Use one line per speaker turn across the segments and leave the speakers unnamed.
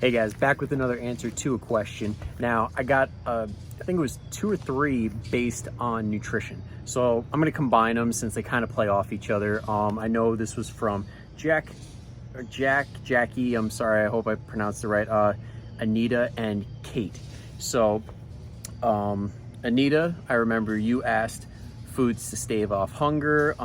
Hey guys, back with another answer to a question. Now, I got, I think it was 2 or 3 based on nutrition. So I'm gonna combine them since they kind of play off each other. I know this was from Jackie, I'm sorry, I hope I pronounced it right, Anita and Kate. So, Anita, I remember you asked foods to stave off hunger.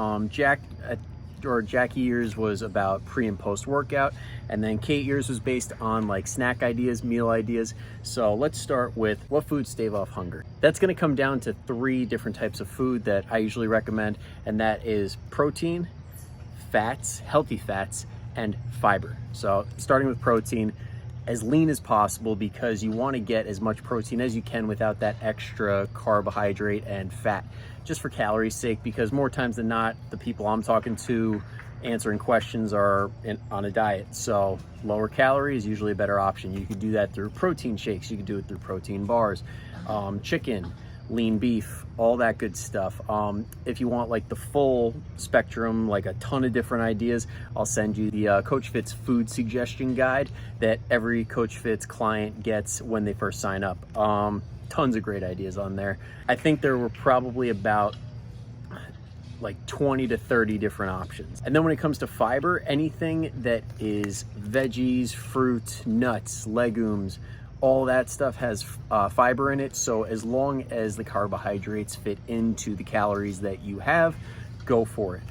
Jackie yours was about pre and post workout, and then Kate yours was based on like snack ideas, meal ideas. So let's start with what foods stave off hunger. That's going to come down to 3 different types of food that I usually recommend, and that is protein, fats, healthy fats, and fiber. So starting with protein, as lean as possible, because you want to get as much protein as you can without that extra carbohydrate and fat, just for calories sake, because more times than not, the people I'm talking to answering questions are on a diet. So lower calorie is usually a better option. You could do that through protein shakes. You could do it through protein bars, chicken, lean beef, all that good stuff. If you want like the full spectrum, like a ton of different ideas, I'll send you the Coach Fit's food suggestion guide that every Coach Fit's client gets when they first sign up. Tons of great ideas on there. I think there were probably about like 20 to 30 different options. And then when it comes to fiber, anything that is veggies, fruit, nuts, legumes, all that stuff has fiber in it. So as long as the carbohydrates fit into the calories that you have, go for it.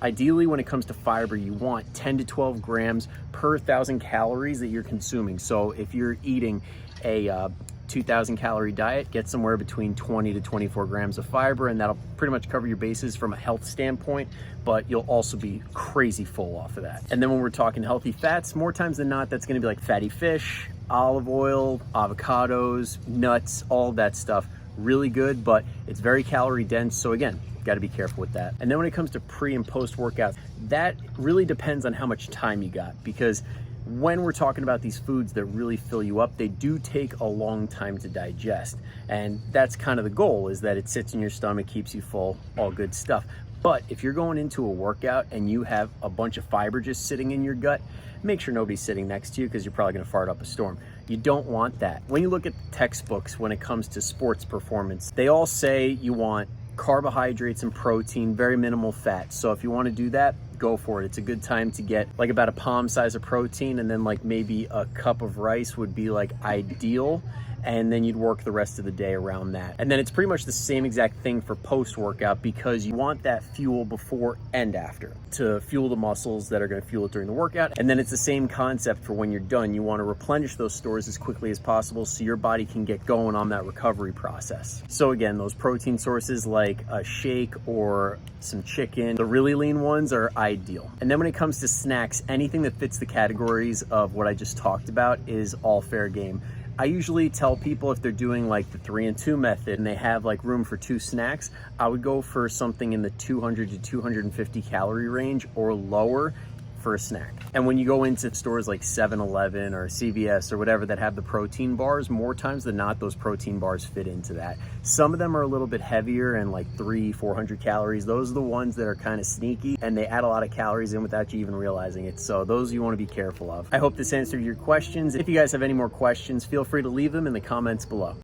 Ideally, when it comes to fiber, you want 10 to 12 grams per 1,000 calories that you're consuming. So if you're eating a 2,000 calorie diet, get somewhere between 20 to 24 grams of fiber, and that'll pretty much cover your bases from a health standpoint, but you'll also be crazy full off of that. And then when we're talking healthy fats, more times than not, that's gonna be like fatty fish, olive oil, avocados, nuts, all that stuff. Really good, but it's very calorie dense. So again, got to be careful with that. And then when it comes to pre and post workouts, that really depends on how much time you got, because when we're talking about these foods that really fill you up, they do take a long time to digest. And that's kind of the goal, is that it sits in your stomach, keeps you full, all good stuff. But if you're going into a workout and you have a bunch of fiber just sitting in your gut, make sure nobody's sitting next to you, because you're probably gonna fart up a storm. You don't want that. When you look at the textbooks when it comes to sports performance, they all say you want carbohydrates and protein, very minimal fat. So if you want to do that, go for it. It's a good time to get like about a palm size of protein, and then like maybe a cup of rice would be like ideal. And then you'd work the rest of the day around that. And then it's pretty much the same exact thing for post-workout, because you want that fuel before and after to fuel the muscles that are going to fuel it during the workout. And then it's the same concept for when you're done. You want to replenish those stores as quickly as possible so your body can get going on that recovery process. So again, those protein sources like a shake or some chicken, the really lean ones, are ideal. And then when it comes to snacks, anything that fits the categories of what I just talked about is all fair game. I usually tell people, if they're doing like the 3 and 2 method and they have like room for 2 snacks, I would go for something in the 200 to 250 calorie range or lower for a snack. And when you go into stores like 7-Eleven or CVS or whatever that have the protein bars, more times than not, those protein bars fit into that. Some of them are a little bit heavier and like 300-400 calories. Those are the ones that are kind of sneaky, and they add a lot of calories in without you even realizing it. So those you want to be careful of. I hope this answered your questions. If you guys have any more questions, feel free to leave them in the comments below.